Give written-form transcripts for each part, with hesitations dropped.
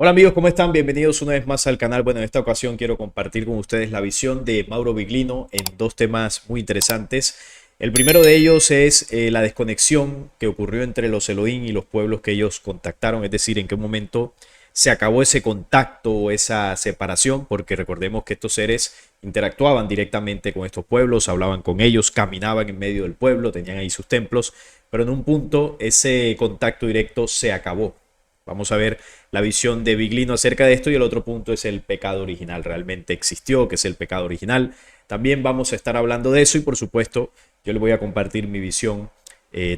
Hola amigos, ¿cómo están? Bienvenidos una vez más al canal. Bueno, en esta ocasión quiero compartir con ustedes la visión de Mauro Viglino en dos temas muy interesantes. El primero de ellos es la desconexión que ocurrió entre los Elohim y los pueblos que ellos contactaron, es decir, en qué momento se acabó ese contacto o esa separación, porque recordemos que estos seres interactuaban directamente con estos pueblos, hablaban con ellos, caminaban en medio del pueblo, tenían ahí sus templos, pero en un punto ese contacto directo se acabó. Vamos a ver la visión de Viglino acerca de esto y el otro punto es el pecado original. ¿Realmente existió? ¿Qué es el pecado original? También vamos a estar hablando de eso y por supuesto yo le voy a compartir mi visión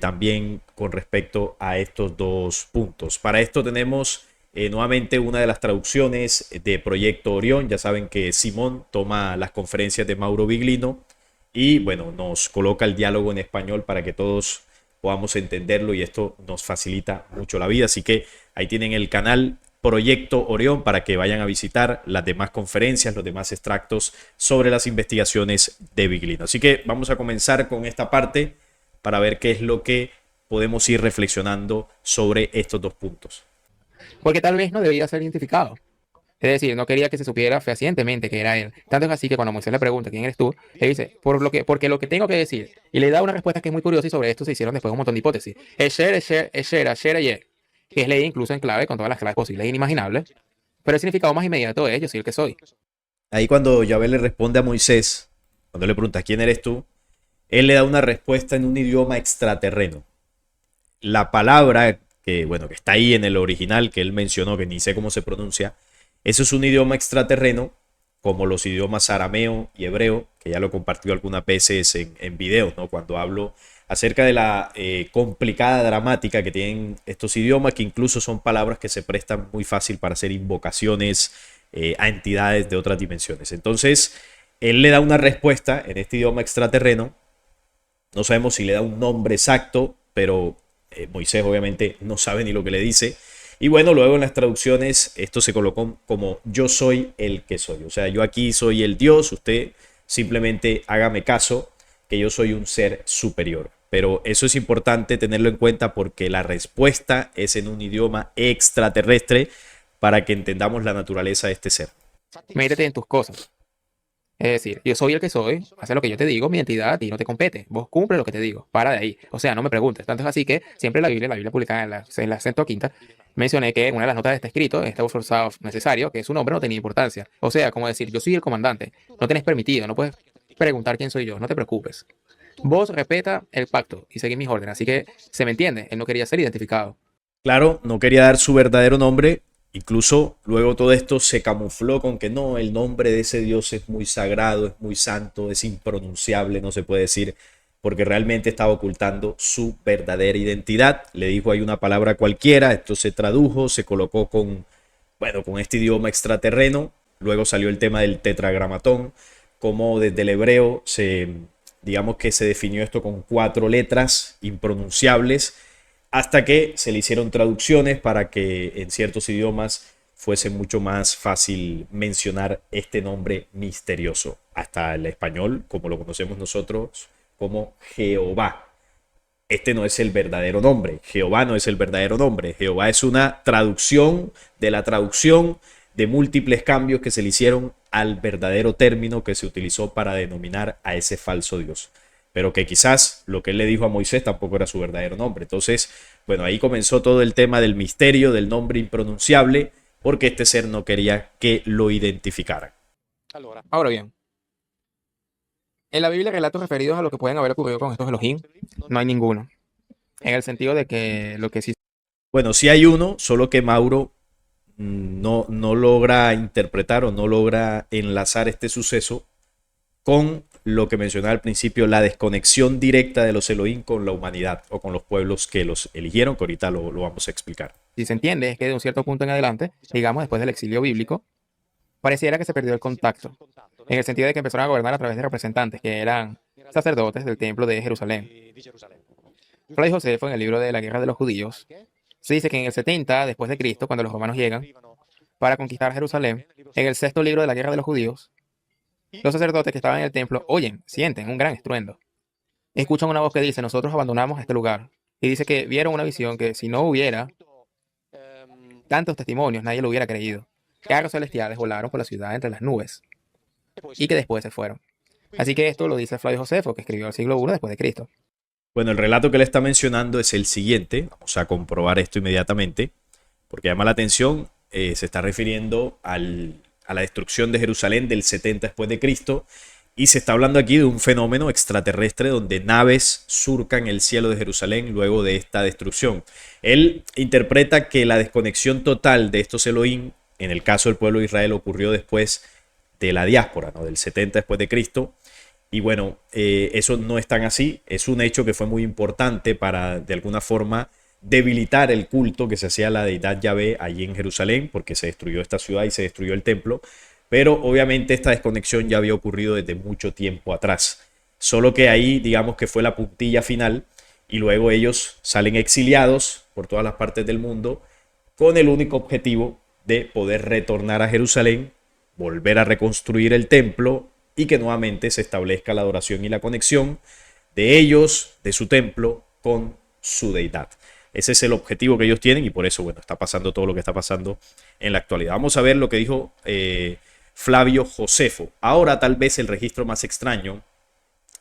también con respecto a estos dos puntos. Para esto tenemos nuevamente una de las traducciones de Proyecto Orión. Ya saben que Simón toma las conferencias de Mauro Viglino y bueno, nos coloca el diálogo en español para que todos podamos entenderlo y esto nos facilita mucho la vida. Así que ahí tienen el canal Proyecto Orión para que vayan a visitar las demás conferencias, los demás extractos sobre las investigaciones de Viglino. Así que vamos a comenzar con esta parte para ver qué es lo que podemos ir reflexionando sobre estos dos puntos. Porque tal vez no debía ser identificado. Es decir, no quería que se supiera fehacientemente que era él. Tanto es así que cuando Moisés le pregunta quién eres tú, le dice, porque lo que tengo que decir. Y le da una respuesta que es muy curiosa y sobre esto se hicieron después un montón de hipótesis. Esher, Esher, Esher, Asher, Ayer, que es leída incluso en clave con todas las claves posibles e inimaginables. Pero el significado más inmediato es yo soy el que soy. Ahí cuando Yahvé le responde a Moisés, cuando le pregunta quién eres tú, él le da una respuesta en un idioma extraterreno. La palabra que, bueno, que está ahí en el original que él mencionó, que ni sé cómo se pronuncia, eso es un idioma extraterreno, como los idiomas arameo y hebreo, que ya lo compartió algunas veces en videos, ¿no? Cuando hablo acerca de la complicada gramática que tienen estos idiomas, que incluso son palabras que se prestan muy fácil para hacer invocaciones a entidades de otras dimensiones. Entonces, él le da una respuesta en este idioma extraterreno. No sabemos si le da un nombre exacto, pero Moisés obviamente no sabe ni lo que le dice. Y bueno, luego en las traducciones esto se colocó como yo soy el que soy. O sea, yo aquí soy el Dios, usted simplemente hágame caso, que yo soy un ser superior. Pero eso es importante tenerlo en cuenta porque la respuesta es en un idioma extraterrestre para que entendamos la naturaleza de este ser. Métete en tus cosas. Es decir, yo soy el que soy, hace lo que yo te digo, mi entidad, y no te compete. Vos cumple lo que te digo, para de ahí. O sea, no me preguntes. Tanto es así que siempre la Biblia publicada en la 105, mencioné que en una de las notas de este escrito, está forzado necesario, que su nombre no tenía importancia. O sea, como decir, yo soy el comandante, no tenés permitido, no puedes preguntar quién soy yo, no te preocupes. Vos respeta el pacto y seguí mis órdenes, así que se me entiende, él no quería ser identificado. Claro, no quería dar su verdadero nombre. Incluso luego todo esto se camufló con que no, el nombre de ese Dios es muy sagrado, es muy santo, es impronunciable, no se puede decir, porque realmente estaba ocultando su verdadera identidad. Le dijo hay una palabra cualquiera, esto se tradujo, se colocó con, bueno, con este idioma extraterreno. Luego salió el tema del tetragramatón, como desde el hebreo se, digamos que se definió esto con cuatro letras impronunciables hasta que se le hicieron traducciones para que en ciertos idiomas fuese mucho más fácil mencionar este nombre misterioso. Hasta el español, como lo conocemos nosotros, como Jehová. Este no es el verdadero nombre. Jehová no es el verdadero nombre. Jehová es una traducción de la traducción de múltiples cambios que se le hicieron al verdadero término que se utilizó para denominar a ese falso Dios. Pero que quizás lo que él le dijo a Moisés tampoco era su verdadero nombre. Entonces, bueno, ahí comenzó todo el tema del misterio, del nombre impronunciable, porque este ser no quería que lo identificaran. Ahora bien, en la Biblia relatos referidos a lo que pueden haber ocurrido con estos Elohim, no hay ninguno. En el sentido de que lo que sí. Bueno, sí hay uno, solo que Mauro no logra interpretar o no logra enlazar este suceso con lo que mencionaba al principio, la desconexión directa de los Elohim con la humanidad o con los pueblos que los eligieron, que ahorita lo vamos a explicar. Si se entiende, es que de un cierto punto en adelante, digamos después del exilio bíblico, pareciera que se perdió el contacto, en el sentido de que empezaron a gobernar a través de representantes que eran sacerdotes del templo de Jerusalén. Fray Josefo, en el libro de la Guerra de los Judíos, se dice que en el 70 después de Cristo, cuando los romanos llegan para conquistar Jerusalén, en el sexto libro de la Guerra de los Judíos, los sacerdotes que estaban en el templo oyen, sienten un gran estruendo. Escuchan una voz que dice, nosotros abandonamos este lugar. Y dice que vieron una visión que si no hubiera tantos testimonios nadie lo hubiera creído. Carros celestiales volaron por la ciudad entre las nubes y que después se fueron. Así que esto lo dice Flavio Josefo, que escribió el siglo I después de Cristo. Bueno, el relato que le está mencionando es el siguiente. Vamos a comprobar esto inmediatamente, porque llama la atención. Se está refiriendo a la destrucción de Jerusalén del 70 después de Cristo. Y se está hablando aquí de un fenómeno extraterrestre donde naves surcan el cielo de Jerusalén luego de esta destrucción. Él interpreta que la desconexión total de estos Elohim, en el caso del pueblo de Israel, ocurrió después de la diáspora, ¿no? Del 70 después de Cristo. Y bueno, eso no es tan así. Es un hecho que fue muy importante para, de alguna forma, debilitar el culto que se hacía a la deidad Yahvé allí en Jerusalén, porque se destruyó esta ciudad y se destruyó el templo. Pero obviamente esta desconexión ya había ocurrido desde mucho tiempo atrás. Solo que ahí, digamos que fue la puntilla final, y luego ellos salen exiliados por todas las partes del mundo con el único objetivo de poder retornar a Jerusalén, volver a reconstruir el templo y que nuevamente se establezca la adoración y la conexión de ellos, de su templo, con su deidad. Ese es el objetivo que ellos tienen y por eso, bueno, está pasando todo lo que está pasando en la actualidad. Vamos a ver lo que dijo Flavio Josefo. Ahora tal vez el registro más extraño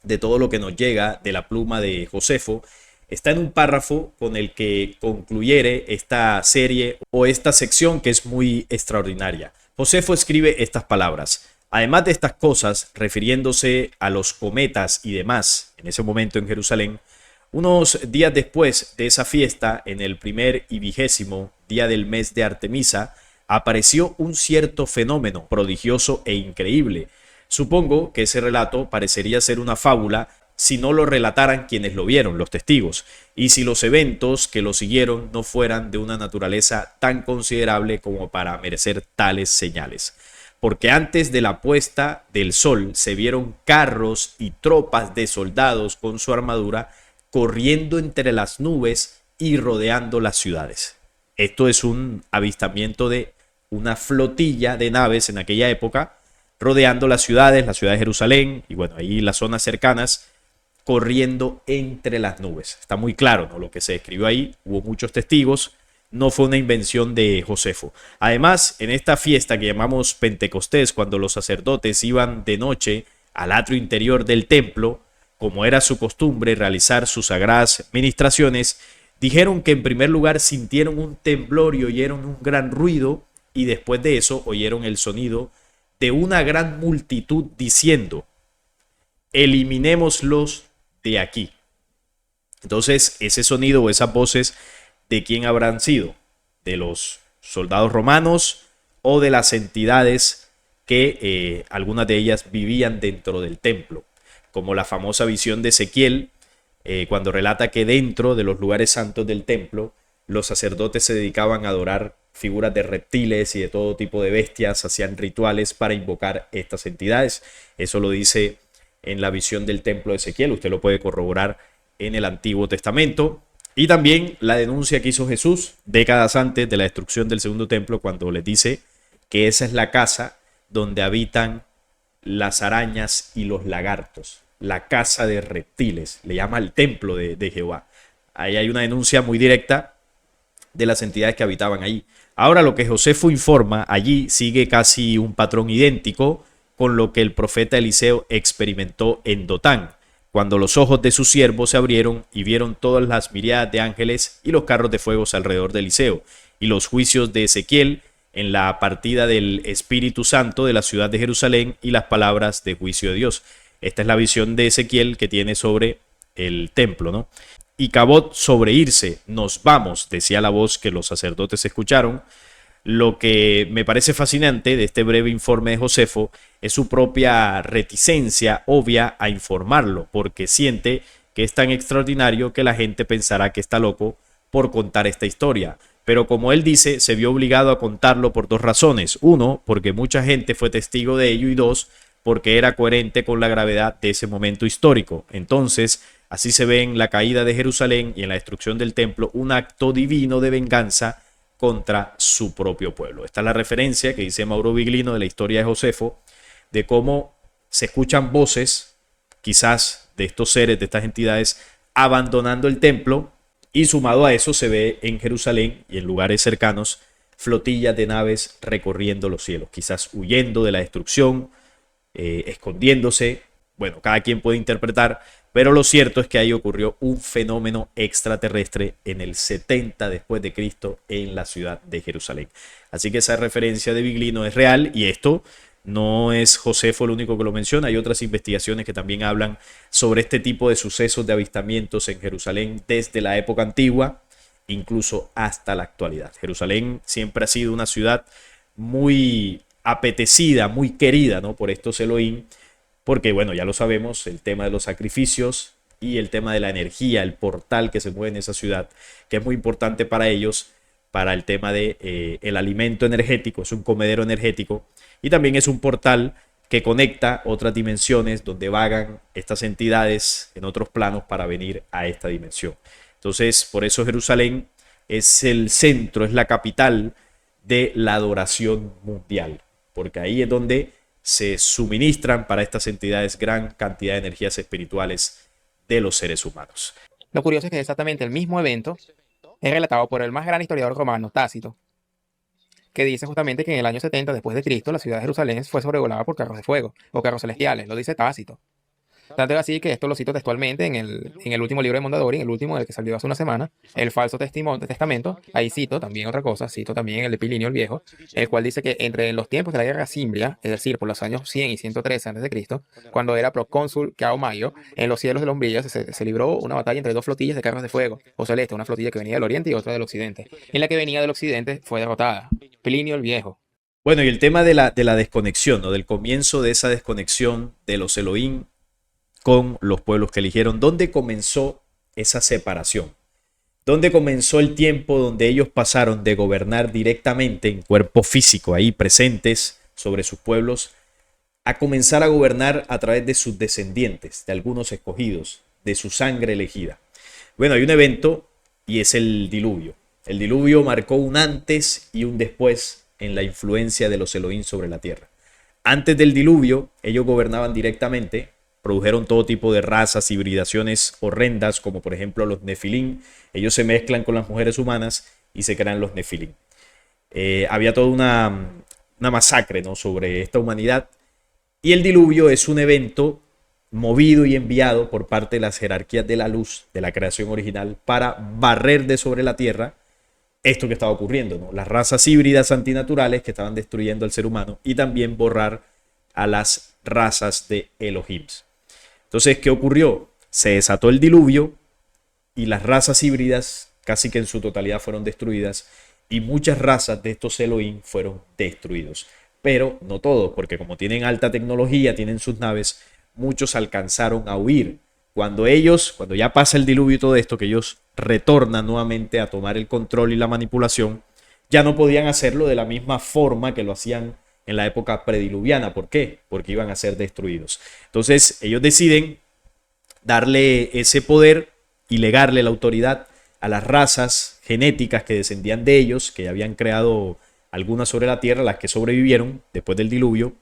de todo lo que nos llega de la pluma de Josefo está en un párrafo con el que concluyere esta serie o esta sección que es muy extraordinaria. Josefo escribe estas palabras. Además de estas cosas, refiriéndose a los cometas y demás, en ese momento en Jerusalén, unos días después de esa fiesta, en el 1º y 20º día del mes de Artemisa, apareció un cierto fenómeno prodigioso e increíble. Supongo que ese relato parecería ser una fábula si no lo relataran quienes lo vieron, los testigos, y si los eventos que lo siguieron no fueran de una naturaleza tan considerable como para merecer tales señales. Porque antes de la puesta del sol se vieron carros y tropas de soldados con su armadura corriendo entre las nubes y rodeando las ciudades. Esto es un avistamiento de una flotilla de naves en aquella época rodeando la ciudad de Jerusalén y bueno, ahí las zonas cercanas, corriendo entre las nubes. Está muy claro, ¿no? Lo que se escribió ahí, hubo muchos testigos, no fue una invención de Josefo. Además, en esta fiesta que llamamos Pentecostés, cuando los sacerdotes iban de noche al atrio interior del templo, como era su costumbre realizar sus sagradas ministraciones, dijeron que en primer lugar sintieron un temblor y oyeron un gran ruido, y después de eso oyeron el sonido de una gran multitud diciendo: eliminémoslos de aquí. Entonces, ese sonido o esas voces, ¿de quién habrán sido? ¿De los soldados romanos o de las entidades que algunas de ellas vivían dentro del templo? Como la famosa visión de Ezequiel, cuando relata que dentro de los lugares santos del templo, los sacerdotes se dedicaban a adorar figuras de reptiles y de todo tipo de bestias, hacían rituales para invocar estas entidades. Eso lo dice en la visión del templo de Ezequiel, usted lo puede corroborar en el Antiguo Testamento. Y también la denuncia que hizo Jesús décadas antes de la destrucción del segundo templo, cuando les dice que esa es la casa donde habitan las arañas y los lagartos, la casa de reptiles, le llama el templo de Jehová. Ahí hay una denuncia muy directa de las entidades que habitaban allí. Ahora, lo que Josefo informa allí sigue casi un patrón idéntico con lo que el profeta Eliseo experimentó en Dotán, cuando los ojos de sus siervos se abrieron y vieron todas las miríadas de ángeles y los carros de fuego alrededor de Eliseo, y los juicios de Ezequiel en la partida del Espíritu Santo de la ciudad de Jerusalén y las palabras de juicio de Dios. Esta es la visión de Ezequiel que tiene sobre el templo, ¿no? Y Cabot sobre irse, nos vamos, decía la voz que los sacerdotes escucharon. Lo que me parece fascinante de este breve informe de Josefo es su propia reticencia obvia a informarlo, porque siente que es tan extraordinario que la gente pensará que está loco por contar esta historia. Pero como él dice, se vio obligado a contarlo por dos razones. Uno, porque mucha gente fue testigo de ello, y dos, porque era coherente con la gravedad de ese momento histórico. Entonces, así se ve en la caída de Jerusalén y en la destrucción del templo un acto divino de venganza contra su propio pueblo. Esta es la referencia que dice Mauro Viglino de la historia de Josefo, de cómo se escuchan voces, quizás de estos seres, de estas entidades, abandonando el templo, y sumado a eso se ve en Jerusalén y en lugares cercanos flotillas de naves recorriendo los cielos, quizás huyendo de la destrucción, escondiéndose. Bueno, cada quien puede interpretar, pero lo cierto es que ahí ocurrió un fenómeno extraterrestre en el 70 después de Cristo en la ciudad de Jerusalén. Así que esa referencia de Biglino es real, y esto no es Josefo el único que lo menciona. Hay otras investigaciones que también hablan sobre este tipo de sucesos de avistamientos en Jerusalén desde la época antigua, incluso hasta la actualidad. Jerusalén siempre ha sido una ciudad muy apetecida, muy querida, ¿no?, por estos Elohim, porque, bueno, ya lo sabemos, el tema de los sacrificios y el tema de la energía, el portal que se mueve en esa ciudad, que es muy importante para ellos, para el tema de el alimento energético, es un comedero energético, y también es un portal que conecta otras dimensiones donde vagan estas entidades en otros planos para venir a esta dimensión. Entonces, por eso Jerusalén es el centro, es la capital de la adoración mundial, porque ahí es donde se suministran para estas entidades gran cantidad de energías espirituales de los seres humanos. Lo curioso es que exactamente el mismo evento es relatado por el más gran historiador romano, Tácito, que dice justamente que en el año 70 después de Cristo la ciudad de Jerusalén fue sobrevolada por carros de fuego o carros celestiales, lo dice Tácito. Tanto es así que esto lo cito textualmente en el último libro de Mondadori, en el último, el que salió hace una semana, el falso testamento. Ahí cito también otra cosa, cito también el de Plinio el Viejo, el cual dice que entre los tiempos de la guerra cimbria, es decir, por los años 100 y 113 a.C., cuando era procónsul Cao Mayo, en los cielos de Lombría se libró una batalla entre dos flotillas de carros de fuego, o celeste, una flotilla que venía del oriente y otra del occidente. En la que venía del occidente fue derrotada. Plinio el Viejo. Bueno, y el tema de la desconexión, ¿no?, del comienzo de esa desconexión de los Elohim con los pueblos que eligieron. ¿Dónde comenzó esa separación? ¿Dónde comenzó el tiempo donde ellos pasaron de gobernar directamente en cuerpo físico, ahí presentes sobre sus pueblos, a comenzar a gobernar a través de sus descendientes, de algunos escogidos, de su sangre elegida? Bueno, hay un evento y es el diluvio. El diluvio marcó un antes y un después en la influencia de los Elohim sobre la tierra. Antes del diluvio, ellos gobernaban directamente, produjeron todo tipo de razas, hibridaciones horrendas, como por ejemplo los Nefilim. Ellos se mezclan con las mujeres humanas y se crean los Nefilim. Había toda una masacre, ¿no?, sobre esta humanidad. Y el diluvio es un evento movido y enviado por parte de las jerarquías de la luz, de la creación original, para barrer de sobre la tierra esto que estaba ocurriendo, ¿no?, las razas híbridas antinaturales que estaban destruyendo al ser humano, y también borrar a las razas de Elohims. Entonces, ¿qué ocurrió? Se desató el diluvio y las razas híbridas casi que en su totalidad fueron destruidas, y muchas razas de estos Elohim fueron destruidos. Pero no todos, porque como tienen alta tecnología, tienen sus naves, muchos alcanzaron a huir. Cuando ya pasa el diluvio y todo esto, que ellos retornan nuevamente a tomar el control y la manipulación, ya no podían hacerlo de la misma forma que lo hacían en la época prediluviana. ¿Por qué? Porque iban a ser destruidos. Entonces ellos deciden darle ese poder y legarle la autoridad a las razas genéticas que descendían de ellos, que habían creado algunas sobre la tierra, las que sobrevivieron después del diluvio.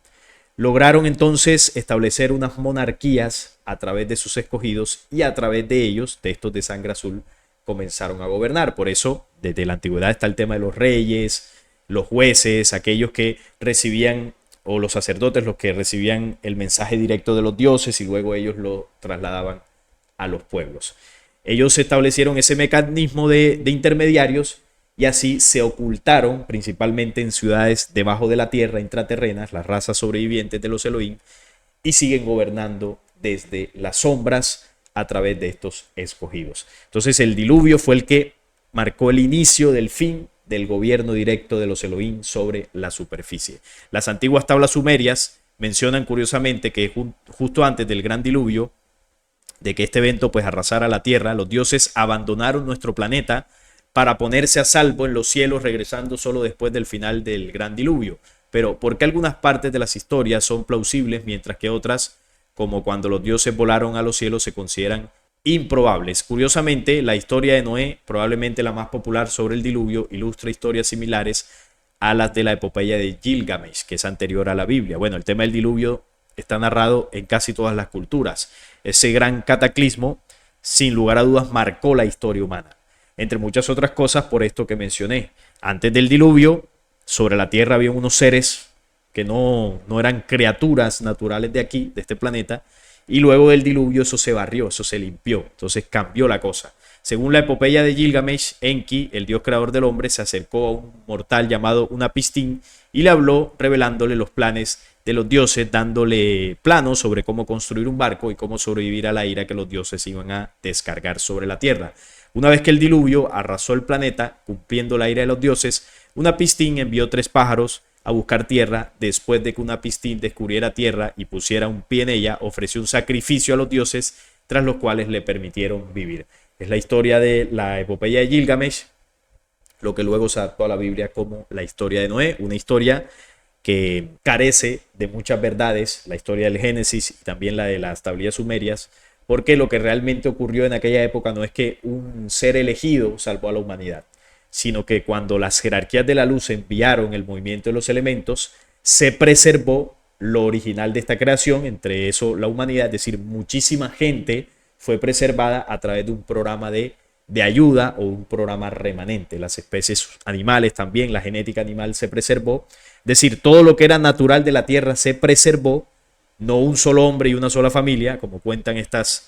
Lograron entonces establecer unas monarquías a través de sus escogidos, y a través de ellos, de estos de sangre azul, comenzaron a gobernar. Por eso, desde la antigüedad está el tema de los reyes, los jueces, aquellos que recibían, o los sacerdotes, los que recibían el mensaje directo de los dioses y luego ellos lo trasladaban a los pueblos. Ellos establecieron ese mecanismo de intermediarios, y así se ocultaron principalmente en ciudades debajo de la tierra, intraterrenas, las razas sobrevivientes de los Elohim, y siguen gobernando desde las sombras a través de estos escogidos. Entonces el diluvio fue el que marcó el inicio del fin del gobierno directo de los Elohim sobre la superficie. Las antiguas tablas sumerias mencionan curiosamente que justo antes del gran diluvio, de que este evento pues arrasara la tierra, los dioses abandonaron nuestro planeta para ponerse a salvo en los cielos, regresando solo después del final del gran diluvio. Pero ¿por qué algunas partes de las historias son plausibles, mientras que otras, como cuando los dioses volaron a los cielos, se consideran improbables? Curiosamente, la historia de Noé, probablemente la más popular sobre el diluvio, ilustra historias similares a las de la epopeya de Gilgamesh, que es anterior a la Biblia. Bueno, el tema del diluvio está narrado en casi todas las culturas. Ese gran cataclismo, sin lugar a dudas, marcó la historia humana, entre muchas otras cosas por esto que mencioné. Antes del diluvio, sobre la tierra había unos seres que no eran criaturas naturales de aquí, de este planeta, y luego del diluvio eso se barrió, eso se limpió, entonces cambió la cosa. Según la epopeya de Gilgamesh, Enki, el dios creador del hombre, se acercó a un mortal llamado Unapistín y le habló revelándole los planes de los dioses, dándole planos sobre cómo construir un barco y cómo sobrevivir a la ira que los dioses iban a descargar sobre la tierra. Una vez que el diluvio arrasó el planeta, cumpliendo la ira de los dioses, Unapistín envió 3 pájaros a buscar tierra. Después de que Unapistín descubriera tierra y pusiera un pie en ella, ofreció un sacrificio a los dioses, tras los cuales le permitieron vivir. Es la historia de la epopeya de Gilgamesh, lo que luego se adaptó a la Biblia como la historia de Noé, una historia que carece de muchas verdades, la historia del Génesis y también la de las tablillas sumerias, porque lo que realmente ocurrió en aquella época no es que un ser elegido salvó a la humanidad, sino que cuando las jerarquías de la luz enviaron el movimiento de los elementos, se preservó lo original de esta creación, entre eso la humanidad, es decir, muchísima gente fue preservada a través de un programa de ayuda o un programa remanente. Las especies animales también, la genética animal se preservó, es decir, todo lo que era natural de la tierra se preservó, no un solo hombre y una sola familia, como cuentan estos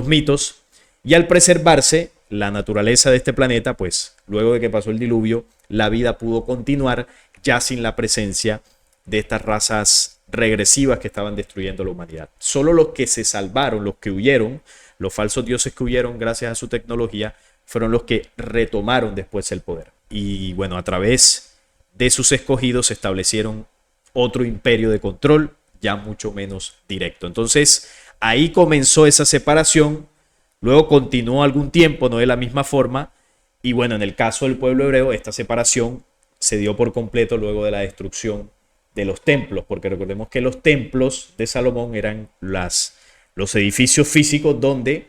mitos, y al preservarse la naturaleza de este planeta, pues luego de que pasó el diluvio, la vida pudo continuar ya sin la presencia de estas razas regresivas que estaban destruyendo la humanidad. Solo los que se salvaron, los que huyeron, los falsos dioses que huyeron gracias a su tecnología, fueron los que retomaron después el poder. Y bueno, a través de sus escogidos establecieron otro imperio de control, ya mucho menos directo. Entonces, ahí comenzó esa separación. Luego continuó algún tiempo, no de la misma forma. Y bueno, en el caso del pueblo hebreo, esta separación se dio por completo luego de la destrucción de los templos, porque recordemos que los templos de Salomón eran los edificios físicos donde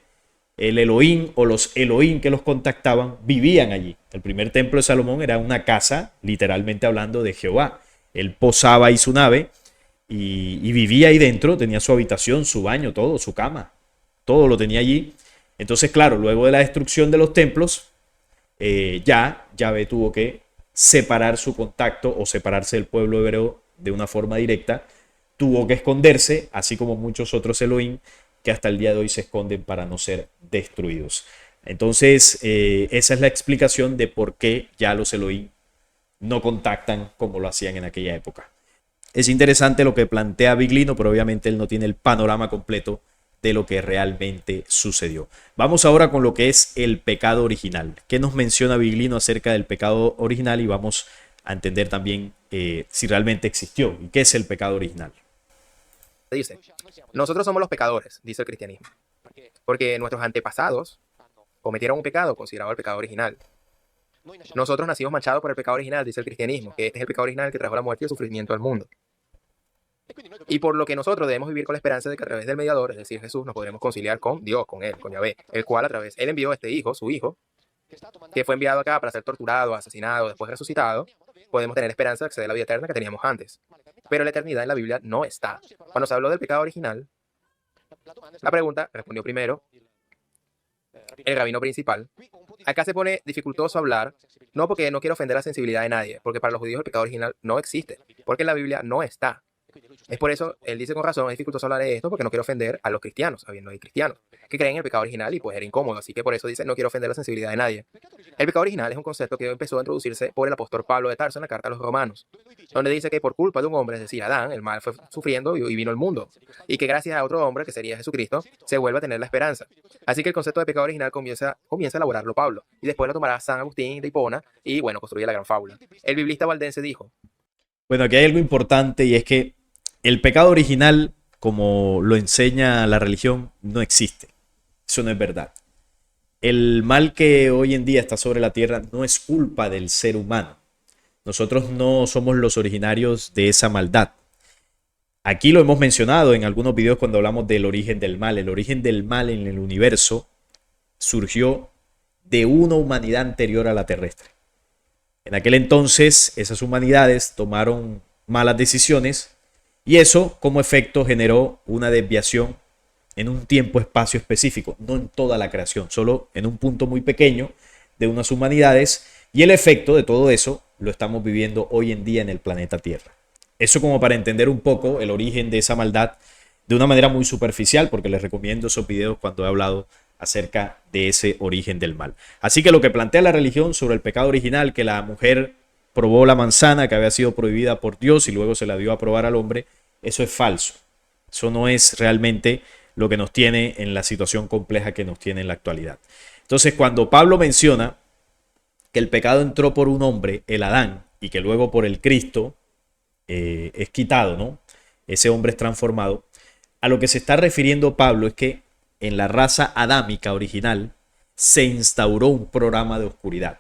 el Elohim o los Elohim que los contactaban vivían allí. El primer templo de Salomón era una casa, literalmente hablando, de Jehová. Él posaba ahí su nave y vivía ahí dentro, tenía su habitación, su baño, todo, su cama, todo lo tenía allí. Entonces, claro, luego de la destrucción de los templos, Yahvé tuvo que separar su contacto o separarse del pueblo hebreo de una forma directa. Tuvo que esconderse, así como muchos otros Elohim que hasta el día de hoy se esconden para no ser destruidos. Entonces, esa es la explicación de por qué ya los Elohim no contactan como lo hacían en aquella época. Es interesante lo que plantea Biglino, pero obviamente él no tiene el panorama completo de lo que realmente sucedió. Vamos ahora con lo que es el pecado original. ¿Qué nos menciona Biglino acerca del pecado original? Y vamos a entender también si realmente existió y qué es el pecado original. Dice, nosotros somos los pecadores, dice el cristianismo, porque nuestros antepasados cometieron un pecado considerado el pecado original. Nosotros nacimos manchados por el pecado original, dice el cristianismo, que este es el pecado original que trajo la muerte y el sufrimiento al mundo. Y por lo que nosotros debemos vivir con la esperanza de que a través del mediador, es decir, Jesús, nos podremos conciliar con Dios, con Él, con Yahvé, el cual a través, Él envió a este hijo, su hijo, que fue enviado acá para ser torturado, asesinado, después resucitado. Podemos tener esperanza de acceder a la vida eterna que teníamos antes. Pero la eternidad en la Biblia no está. Cuando se habló del pecado original, la pregunta respondió primero el rabino principal. Acá se pone dificultoso hablar, no porque no quiero ofender la sensibilidad de nadie, porque para los judíos el pecado original no existe, porque en la Biblia no está. Es por eso, él dice con razón, es dificultoso hablar de esto porque no quiero ofender a los cristianos, habiendo hay cristianos que creen en el pecado original y pues era incómodo, así que por eso dice, no quiero ofender la sensibilidad de nadie. El pecado original es un concepto que empezó a introducirse por el apóstol Pablo de Tarso en la carta a los romanos, donde dice que por culpa de un hombre, es decir, Adán, el mal fue sufriendo y vino al mundo, y que gracias a otro hombre, que sería Jesucristo, se vuelve a tener la esperanza. Así que el concepto de pecado original comienza a elaborarlo Pablo, y después lo tomará San Agustín de Hipona, y bueno, construye la gran fábula. El biblista valdense dijo, bueno, aquí hay algo importante y es que el pecado original, como lo enseña la religión, no existe. Eso no es verdad. El mal que hoy en día está sobre la tierra no es culpa del ser humano. Nosotros no somos los originarios de esa maldad. Aquí lo hemos mencionado en algunos videos cuando hablamos del origen del mal. El origen del mal en el universo surgió de una humanidad anterior a la terrestre. En aquel entonces, esas humanidades tomaron malas decisiones y eso, como efecto, generó una desviación en un tiempo-espacio específico, no en toda la creación, solo en un punto muy pequeño de unas humanidades Y el efecto de todo eso lo estamos viviendo hoy en día en el planeta Tierra. Eso como para entender un poco el origen de esa maldad de una manera muy superficial, porque les recomiendo esos videos cuando he hablado acerca de ese origen del mal. Así que lo que plantea la religión sobre el pecado original, que la mujer probó la manzana que había sido prohibida por Dios y luego se la dio a probar al hombre, eso es falso. Eso no es realmente lo que nos tiene en la situación compleja que nos tiene en la actualidad. Entonces, cuando Pablo menciona que el pecado entró por un hombre, el Adán, y que luego por el Cristo es quitado, ¿no? Ese hombre es transformado. A lo que se está refiriendo Pablo es que en la raza adámica original se instauró un programa de oscuridad.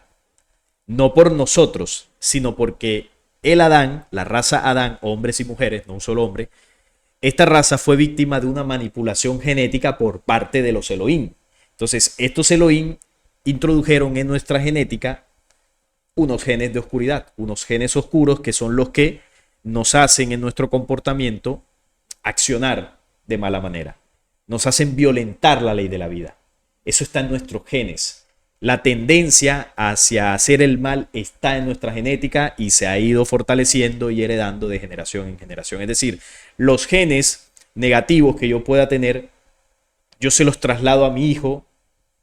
No por nosotros, sino porque el Adán, la raza Adán, hombres y mujeres, no un solo hombre, esta raza fue víctima de una manipulación genética por parte de los Elohim. Entonces, estos Elohim introdujeron en nuestra genética unos genes de oscuridad, unos genes oscuros que son los que nos hacen en nuestro comportamiento accionar de mala manera. Nos hacen violentar la ley de la vida. Eso está en nuestros genes. La tendencia hacia hacer el mal está en nuestra genética y se ha ido fortaleciendo y heredando de generación en generación. Es decir, los genes negativos que yo pueda tener, yo se los traslado a mi hijo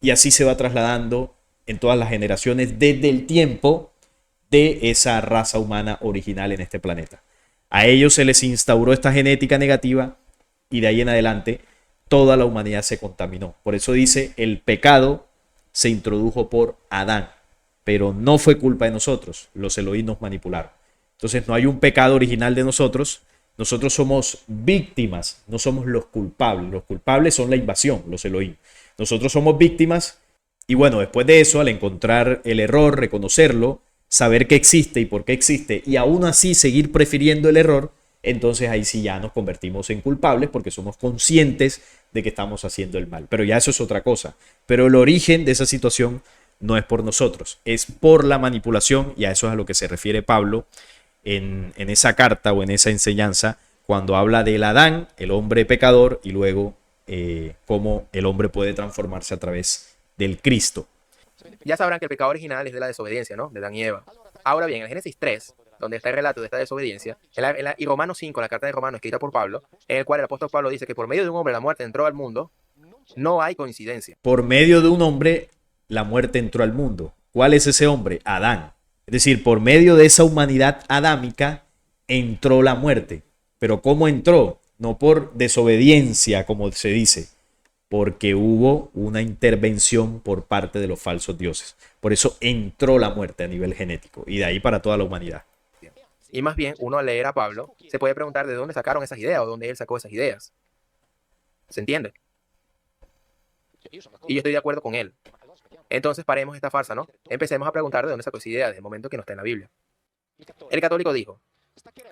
y así se va trasladando en todas las generaciones desde el tiempo de esa raza humana original en este planeta. A ellos se les instauró esta genética negativa y de ahí en adelante toda la humanidad se contaminó. Por eso dice, el pecado se introdujo por Adán, pero no fue culpa de nosotros. Los Elohim nos manipularon. Entonces no hay un pecado original de nosotros. Nosotros somos víctimas, no somos los culpables. Los culpables son la invasión, los Elohim. Nosotros somos víctimas y bueno, después de eso, al encontrar el error, reconocerlo, saber que existe y por qué existe y aún así seguir prefiriendo el error, entonces ahí sí ya nos convertimos en culpables porque somos conscientes de que estamos haciendo el mal. Pero ya eso es otra cosa. Pero el origen de esa situación no es por nosotros, es por la manipulación y a eso es a lo que se refiere Pablo en esa carta o en esa enseñanza cuando habla del Adán, el hombre pecador, y luego cómo el hombre puede transformarse a través del Cristo. Ya sabrán que el pecado original es de la desobediencia, ¿no? De Adán y Eva. Ahora bien, en Génesis 3, donde está el relato de esta desobediencia, y Romanos 5, la carta de Romanos escrita por Pablo, en el cual el apóstol Pablo dice que por medio de un hombre la muerte entró al mundo, no hay coincidencia. Por medio de un hombre la muerte entró al mundo. ¿Cuál es ese hombre? Adán. Es decir, por medio de esa humanidad adámica entró la muerte. Pero ¿cómo entró? No por desobediencia, como se dice, porque hubo una intervención por parte de los falsos dioses. Por eso entró la muerte a nivel genético y de ahí para toda la humanidad. Y más bien, uno al leer a Pablo se puede preguntar de dónde sacaron esas ideas o dónde él sacó esas ideas. ¿Se entiende? Y yo estoy de acuerdo con él. Entonces paremos esta farsa, ¿no? Empecemos a preguntar de dónde sacó esa idea, desde el momento que no está en la Biblia. El católico dijo,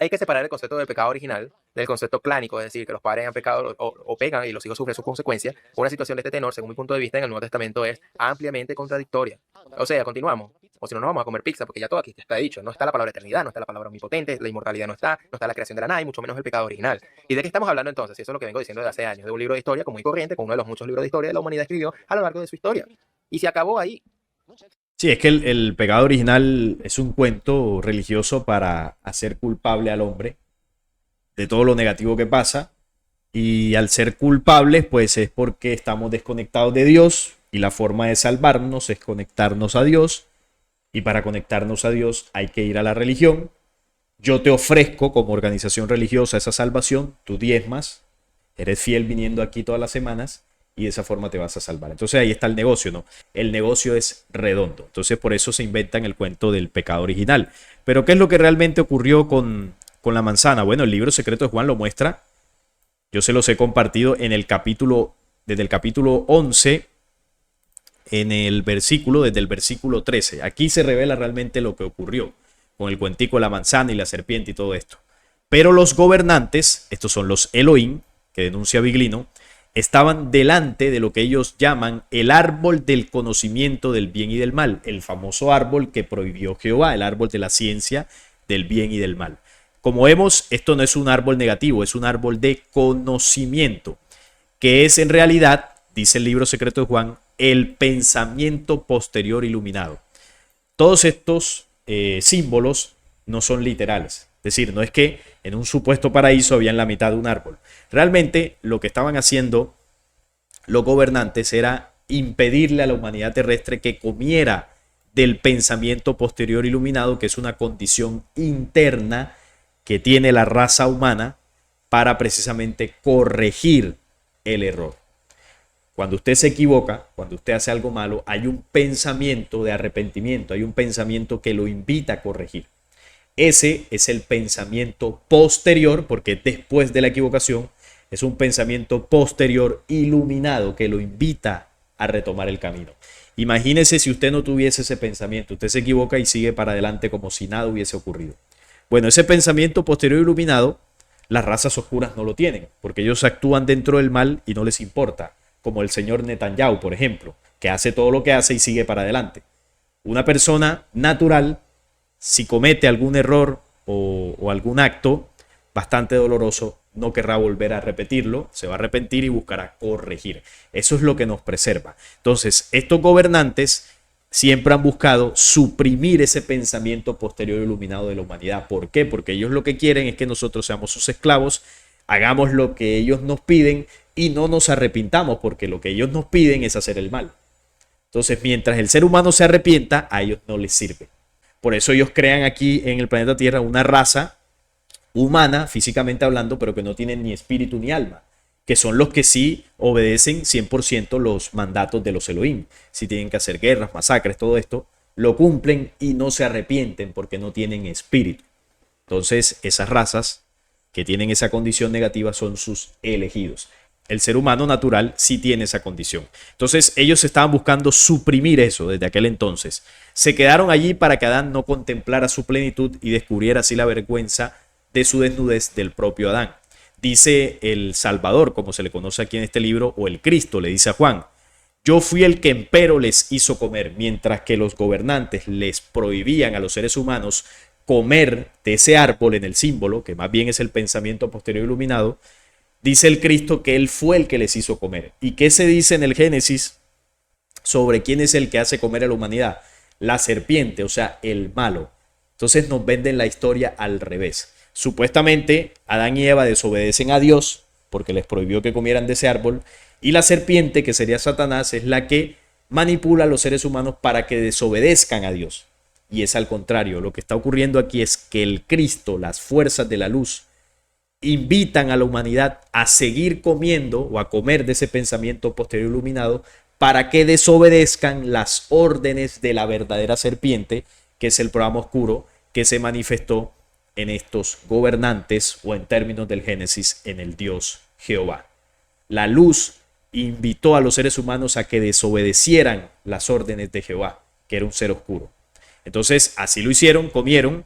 hay que separar el concepto del pecado original del concepto clánico, es decir, que los padres han pecado o pecan y los hijos sufren sus consecuencias. Una situación de este tenor, según mi punto de vista, en el Nuevo Testamento es ampliamente contradictoria. O sea, continuamos. O si no, nos vamos a comer pizza, porque ya todo aquí está dicho. No está la palabra eternidad, no está la palabra omnipotente, la inmortalidad no está la creación de la nada, y mucho menos el pecado original. ¿Y de qué estamos hablando entonces? Y eso es lo que vengo diciendo desde hace años, de un libro de historia común y corriente, con uno de los muchos libros de historia que la humanidad escribió a lo largo de su historia. Y se acabó ahí. Sí, es que el pecado original es un cuento religioso para hacer culpable al hombre de todo lo negativo que pasa. Y al ser culpables, pues es porque estamos desconectados de Dios y la forma de salvarnos es conectarnos a Dios. Y para conectarnos a Dios hay que ir a la religión. Yo te ofrezco como organización religiosa esa salvación, tú diezmas, eres fiel viniendo aquí todas las semanas y de esa forma te vas a salvar. Entonces ahí está el negocio, ¿no? El negocio es redondo. Entonces por eso se inventan el cuento del pecado original. Pero ¿qué es lo que realmente ocurrió con la manzana? Bueno, el libro secreto de Juan lo muestra. Yo se los he compartido en el capítulo, desde el capítulo 11, desde el versículo 13. Aquí se revela realmente lo que ocurrió con el cuentico de la manzana y la serpiente y todo esto. Pero los gobernantes, estos son los Elohim, que denuncia Biglino, estaban delante de lo que ellos llaman el árbol del conocimiento del bien y del mal, el famoso árbol que prohibió Jehová, el árbol de la ciencia del bien y del mal. Como vemos, esto no es un árbol negativo, es un árbol de conocimiento, que es en realidad, dice el libro secreto de Juan, el pensamiento posterior iluminado. Todos estos símbolos no son literales. Es decir, no es que en un supuesto paraíso había en la mitad de un árbol. Realmente lo que estaban haciendo los gobernantes era impedirle a la humanidad terrestre que comiera del pensamiento posterior iluminado, que es una condición interna que tiene la raza humana para precisamente corregir el error. Cuando usted se equivoca, cuando usted hace algo malo, hay un pensamiento de arrepentimiento, hay un pensamiento que lo invita a corregir. Ese es el pensamiento posterior, porque después de la equivocación es un pensamiento posterior iluminado que lo invita a retomar el camino. Imagínese si usted no tuviese ese pensamiento, usted se equivoca y sigue para adelante como si nada hubiese ocurrido. Bueno, ese pensamiento posterior iluminado, las razas oscuras no lo tienen, porque ellos actúan dentro del mal y no les importa, como el señor Netanyahu, por ejemplo, que hace todo lo que hace y sigue para adelante. Una persona natural, si comete algún error o algún acto bastante doloroso, no querrá volver a repetirlo, se va a arrepentir y buscará corregir. Eso es lo que nos preserva. Entonces, estos gobernantes siempre han buscado suprimir ese pensamiento posterior iluminado de la humanidad. ¿Por qué? Porque ellos lo que quieren es que nosotros seamos sus esclavos, hagamos lo que ellos nos piden y no nos arrepintamos, porque lo que ellos nos piden es hacer el mal. Entonces, mientras el ser humano se arrepienta, a ellos no les sirve. Por eso ellos crean aquí en el planeta Tierra una raza humana, físicamente hablando, pero que no tienen ni espíritu ni alma, que son los que sí obedecen 100% los mandatos de los Elohim. Si tienen que hacer guerras, masacres, todo esto, lo cumplen y no se arrepienten porque no tienen espíritu. Entonces, esas razas que tienen esa condición negativa son sus elegidos. El ser humano natural sí tiene esa condición. Entonces ellos estaban buscando suprimir eso desde aquel entonces. Se quedaron allí para que Adán no contemplara su plenitud y descubriera así la vergüenza de su desnudez del propio Adán. Dice el Salvador, como se le conoce aquí en este libro, o el Cristo, le dice a Juan: yo fui el que empero les hizo comer, mientras que los gobernantes les prohibían a los seres humanos comer de ese árbol en el símbolo, que más bien es el pensamiento posterior iluminado. Dice el Cristo que él fue el que les hizo comer. ¿Y qué se dice en el Génesis sobre quién es el que hace comer a la humanidad? La serpiente, o sea, el malo. Entonces nos venden la historia al revés. Supuestamente Adán y Eva desobedecen a Dios porque les prohibió que comieran de ese árbol, y la serpiente, que sería Satanás, es la que manipula a los seres humanos para que desobedezcan a Dios. Y es al contrario. Lo que está ocurriendo aquí es que el Cristo, las fuerzas de la luz, invitan a la humanidad a seguir comiendo o a comer de ese pensamiento posterior iluminado para que desobedezcan las órdenes de la verdadera serpiente, que es el programa oscuro que se manifestó en estos gobernantes, o en términos del Génesis, en el Dios Jehová. La luz invitó a los seres humanos a que desobedecieran las órdenes de Jehová, que era un ser oscuro. Entonces así lo hicieron, comieron,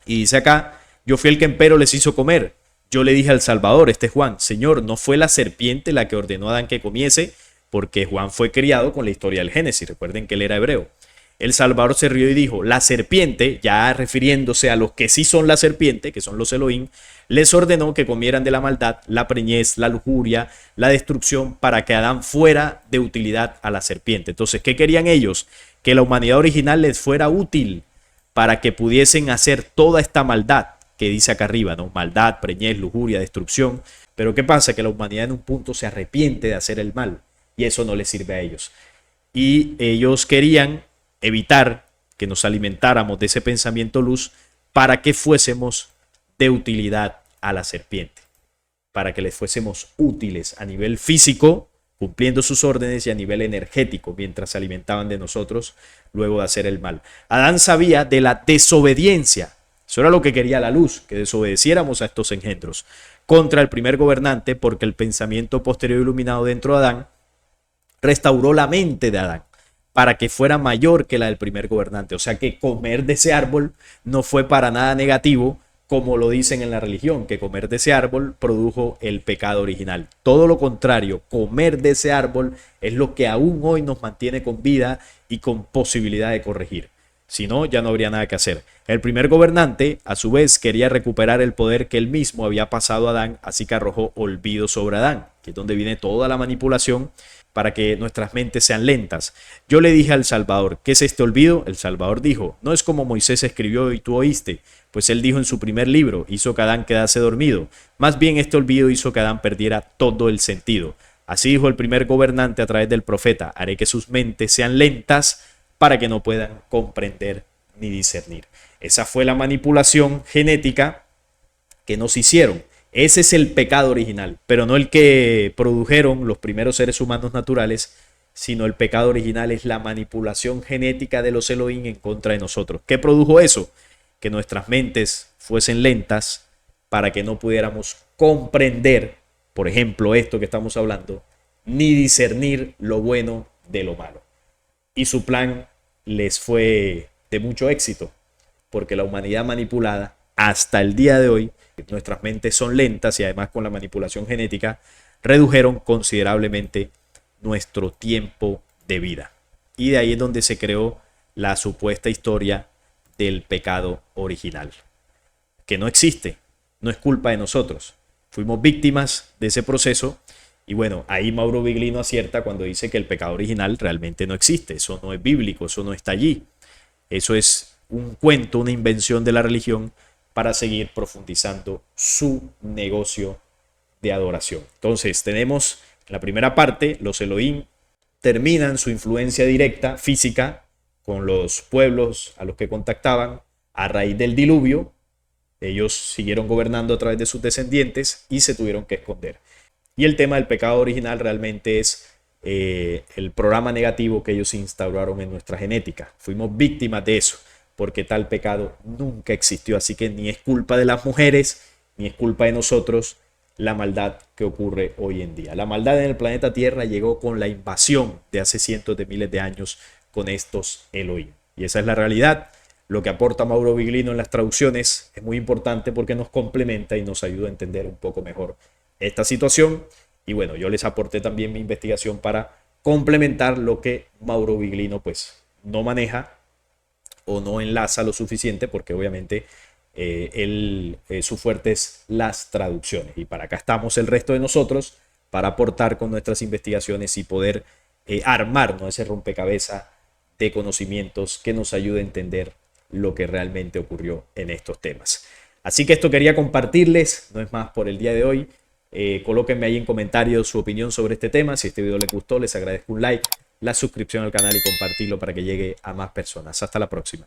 y dice acá: yo fui el que empero les hizo comer. Yo le dije al Salvador, este es Juan: Señor, ¿no fue la serpiente la que ordenó a Adán que comiese? Porque Juan fue criado con la historia del Génesis. Recuerden que él era hebreo. El Salvador se rió y dijo: la serpiente, ya refiriéndose a los que sí son la serpiente, que son los Elohim, les ordenó que comieran de la maldad, la preñez, la lujuria, la destrucción, para que Adán fuera de utilidad a la serpiente. Entonces, ¿qué querían ellos? Que la humanidad original les fuera útil para que pudiesen hacer toda esta maldad que dice acá arriba, ¿no? Maldad, preñez, lujuria, destrucción. Pero ¿qué pasa? Que la humanidad en un punto se arrepiente de hacer el mal, y eso no les sirve a ellos. Y ellos querían evitar que nos alimentáramos de ese pensamiento luz para que fuésemos de utilidad a la serpiente, para que les fuésemos útiles a nivel físico, cumpliendo sus órdenes, y a nivel energético, mientras se alimentaban de nosotros luego de hacer el mal. Adán sabía de la desobediencia. Eso era lo que quería la luz, que desobedeciéramos a estos engendros contra el primer gobernante, porque el pensamiento posterior iluminado dentro de Adán restauró la mente de Adán para que fuera mayor que la del primer gobernante. O sea que comer de ese árbol no fue para nada negativo, como lo dicen en la religión, que comer de ese árbol produjo el pecado original. Todo lo contrario, comer de ese árbol es lo que aún hoy nos mantiene con vida y con posibilidad de corregir. Si no, ya no habría nada que hacer. El primer gobernante, a su vez, quería recuperar el poder que él mismo había pasado a Adán, así que arrojó olvido sobre Adán, que es donde viene toda la manipulación para que nuestras mentes sean lentas. Yo le dije al Salvador, ¿qué es este olvido? El Salvador dijo, no es como Moisés escribió y tú oíste, pues él dijo en su primer libro, hizo que Adán quedase dormido. Más bien este olvido hizo que Adán perdiera todo el sentido. Así dijo el primer gobernante a través del profeta, haré que sus mentes sean lentas para que no puedan comprender ni discernir. Esa fue la manipulación genética que nos hicieron. Ese es el pecado original, pero no el que produjeron los primeros seres humanos naturales, sino el pecado original es la manipulación genética de los Elohim en contra de nosotros. ¿Qué produjo eso? Que nuestras mentes fuesen lentas para que no pudiéramos comprender, por ejemplo, esto que estamos hablando, ni discernir lo bueno de lo malo. Y su plan les fue de mucho éxito, porque la humanidad manipulada hasta el día de hoy, nuestras mentes son lentas y además con la manipulación genética redujeron considerablemente nuestro tiempo de vida. Y de ahí es donde se creó la supuesta historia del pecado original, que no existe, no es culpa de nosotros. Fuimos víctimas de ese proceso y bueno, ahí Mauro Viglino acierta cuando dice que el pecado original realmente no existe, eso no es bíblico, eso no está allí. Eso es un cuento, una invención de la religión para seguir profundizando su negocio de adoración. Entonces tenemos en la primera parte, los Elohim terminan su influencia directa física con los pueblos a los que contactaban a raíz del diluvio. Ellos siguieron gobernando a través de sus descendientes y se tuvieron que esconder. Y el tema del pecado original realmente es el programa negativo que ellos instauraron en nuestra genética. Fuimos víctimas de eso, porque tal pecado nunca existió. Así que ni es culpa de las mujeres, ni es culpa de nosotros la maldad que ocurre hoy en día. La maldad en el planeta Tierra llegó con la invasión de hace cientos de miles de años con estos Elohim. Y esa es la realidad. Lo que aporta Mauro Viglino en las traducciones es muy importante porque nos complementa y nos ayuda a entender un poco mejor esta situación. Y bueno, yo les aporté también mi investigación para complementar lo que Mauro Viglino pues no maneja o no enlaza lo suficiente, porque obviamente su fuerte es las traducciones. Y para acá estamos el resto de nosotros para aportar con nuestras investigaciones y poder armarnos ese rompecabezas de conocimientos que nos ayude a entender lo que realmente ocurrió en estos temas. Así que esto quería compartirles, no es más por el día de hoy. Colóquenme ahí en comentarios su opinión sobre este tema. Si este video les gustó, les agradezco un like, la suscripción al canal y compartirlo para que llegue a más personas. Hasta la próxima.